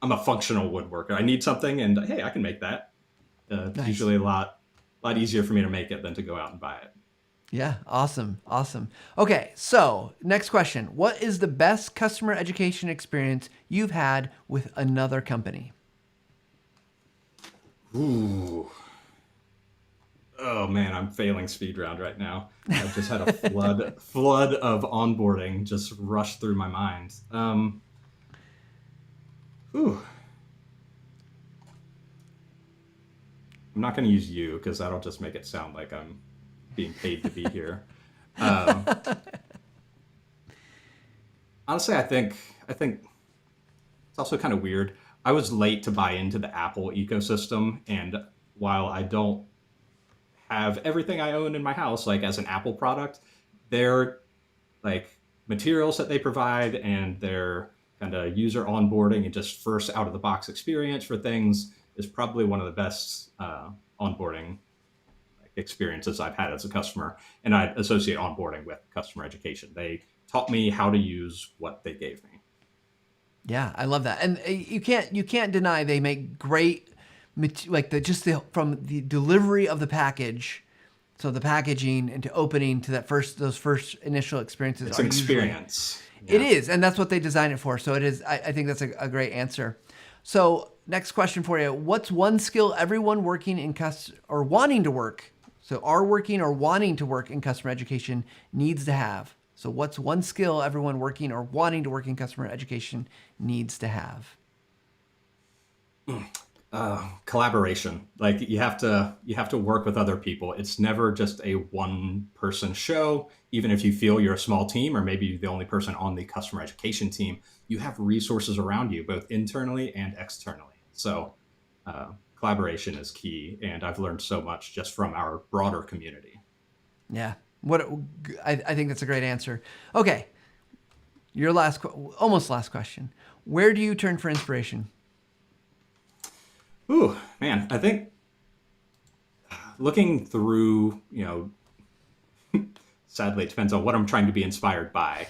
a functional woodworker. I need something, and hey, I can make that. Nice. Usually a lot lot easier for me to make it than to go out and buy it. Yeah, awesome. Okay, so next question. What is the best customer education experience you've had with another company? Ooh. Oh man, I'm failing speed round right now. I've just had a flood of onboarding just rush through my mind. Whew. I'm not going to use you because that'll just make it sound like I'm being paid to be here. Um, Honestly, I think it's also kind of weird. I was late to buy into the Apple ecosystem, and while I don't have everything I own in my house like as an Apple product, their like materials that they provide and their kind of user onboarding and just first out of the box experience for things is probably one of the best onboarding experiences I've had as a customer. And I associate onboarding with customer education. They taught me how to use what they gave me. Yeah, I love that. And you can't deny they make great like from the delivery of the package, so the packaging into opening to those first initial experiences. It's an experience. It is, and that's what they design it for. So it is. I think that's a great answer. So next question for you: what's one skill everyone working in or wanting to work? So are working or wanting to work in customer education needs to have. So what's one skill everyone working or wanting to work in customer education needs to have? Collaboration. Like you have to work with other people. It's never just a one person show. Even if you feel you're a small team or maybe you're the only person on the customer education team, you have resources around you, both internally and externally. So collaboration is key. And I've learned so much just from our broader community. Yeah. I think that's a great answer. Okay. Your almost last question. Where do you turn for inspiration? Ooh, man, I think looking through, sadly, it depends on what I'm trying to be inspired by.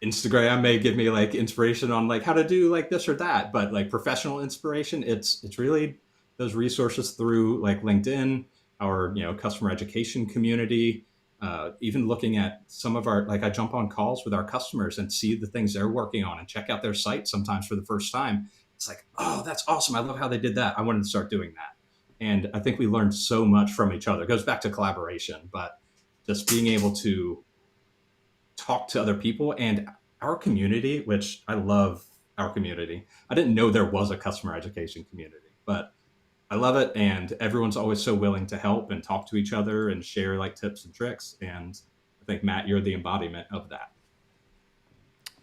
Instagram may give me like inspiration on like how to do like this or that, but like professional inspiration, it's really those resources through like LinkedIn, our customer education community. Even looking at some of our I jump on calls with our customers and see the things they're working on and check out their site sometimes for the first time. It's like, oh, that's awesome. I love how they did that. I wanted to start doing that. And I think we learned so much from each other. It goes back to collaboration, but just being able to talk to other people and our community, which I love our community. I didn't know there was a customer education community, but I love it. And everyone's always so willing to help and talk to each other and share like tips and tricks. And I think, Matt, you're the embodiment of that.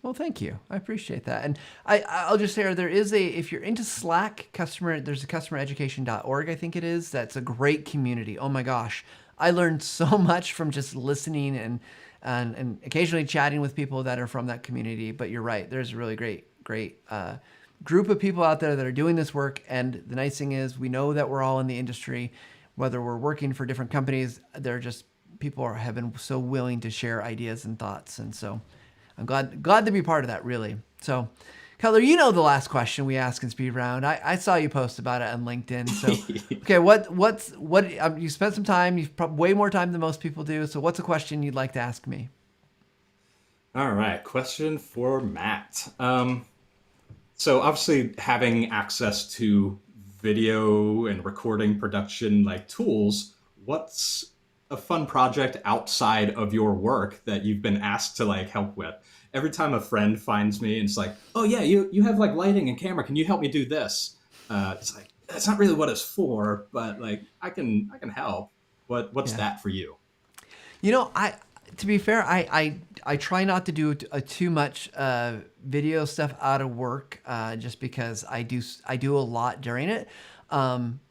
Well, thank you. I appreciate that. And I'll just say if you're into Slack, there's a customereducation.org, I think it is. That's a great community. Oh my gosh. I learned so much from just listening and occasionally chatting with people that are from that community. But you're right. There's a really great group of people out there that are doing this work. And the nice thing is we know that we're all in the industry, whether we're working for different companies, people have been so willing to share ideas and thoughts. And so I'm glad to be part of that, really. So, Cutler, the last question we ask in Speed Round. I saw you post about it on LinkedIn. So, okay, you spent some time. You've probably way more time than most people do. So, what's a question you'd like to ask me? All right, question for Matt. So, obviously, having access to video and recording production like tools, what's a fun project outside of your work that you've been asked to like help with? Every time a friend finds me and it's like, oh yeah, you have like lighting and camera, can you help me do this? It's like, that's not really what it's for, but like I can help. What's that for you? To be fair, I try not to do too much video stuff out of work, just because I do a lot during it.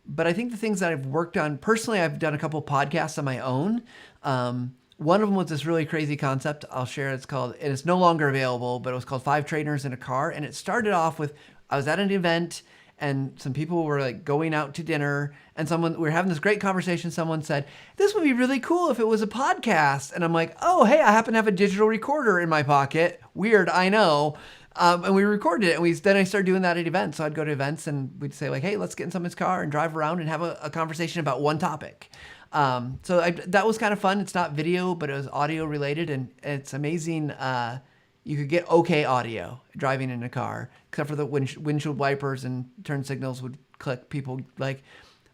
But I think the things that I've worked on personally, I've done a couple podcasts on my own. One of them was this really crazy concept I'll share. And it's no longer available, but it was called 5 Trainers in a Car. And it started off with, I was at an event and some people were like going out to dinner and we were having this great conversation. Someone said, this would be really cool if it was a podcast. And I'm like, oh, hey, I happen to have a digital recorder in my pocket. Weird, I know. And we recorded it, and then I started doing that at events. So I'd go to events, and we'd say like, "Hey, let's get in someone's car and drive around and have a conversation about one topic." That was kind of fun. It's not video, but it was audio related, and it's amazing. You could get okay audio driving in a car, except for the windshield wipers and turn signals would click. People like.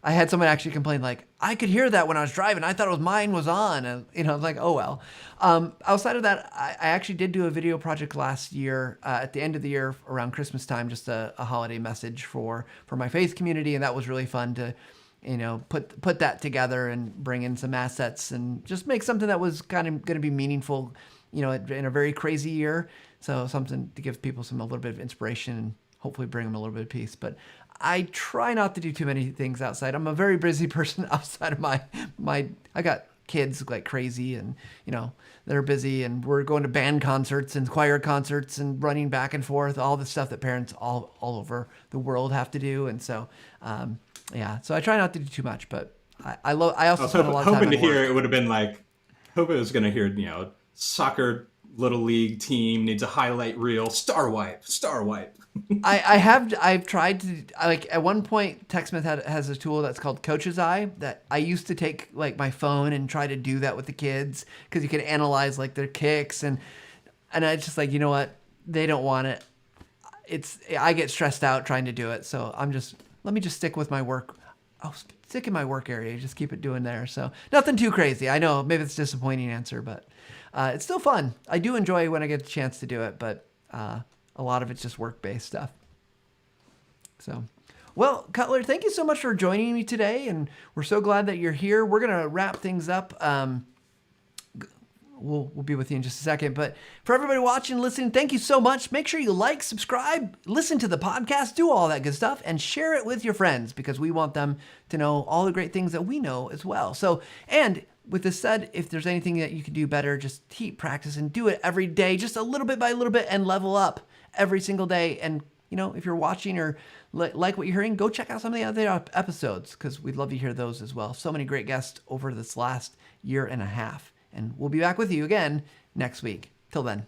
I had someone actually complain like, I could hear that when I was driving. I thought it was mine was on. And, I was like, oh, well. Outside of that, I actually did do a video project last year at the end of the year around Christmas time, just a holiday message for my faith community. And that was really fun to, put that together and bring in some assets and just make something that was kind of going to be meaningful, in a very crazy year. So something to give people a little bit of inspiration and hopefully bring them a little bit of peace. But I try not to do too many things outside. I'm a very busy person outside of my I got kids like crazy and, they're busy, and we're going to band concerts and choir concerts and running back and forth, all the stuff that parents all over the world have to do. And so, so I try not to do too much, but I also spend a lot of time hoping to at work. hear it would have been like, hope it was going to hear, soccer little league team needs a highlight reel, star wipe. I've tried to, like, at one point TechSmith has a tool that's called Coach's Eye that I used to take like my phone and try to do that with the kids, because you could analyze like their kicks and I just like, you know what, they don't want it. I get stressed out trying to do it, so let me just stick with my work. I'll stick in my work area, just keep it doing there. So nothing too crazy. I know maybe it's a disappointing answer, but it's still fun. I do enjoy when I get a chance to do it, but a lot of it's just work-based stuff. So, well, Cutler, thank you so much for joining me today, and we're so glad that you're here. We're going to wrap things up. We'll be with you in just a second, but for everybody watching, listening, thank you so much. Make sure you like, subscribe, listen to the podcast, do all that good stuff, and share it with your friends, because we want them to know all the great things that we know as well. So, and with this said, if there's anything that you can do better, just keep practicing, do it every day, just a little bit by little bit, and level up every single day. And, if you're watching or like what you're hearing, go check out some of the other episodes, because we'd love to hear those as well. So many great guests over this last year and a half. And we'll be back with you again next week. Till then.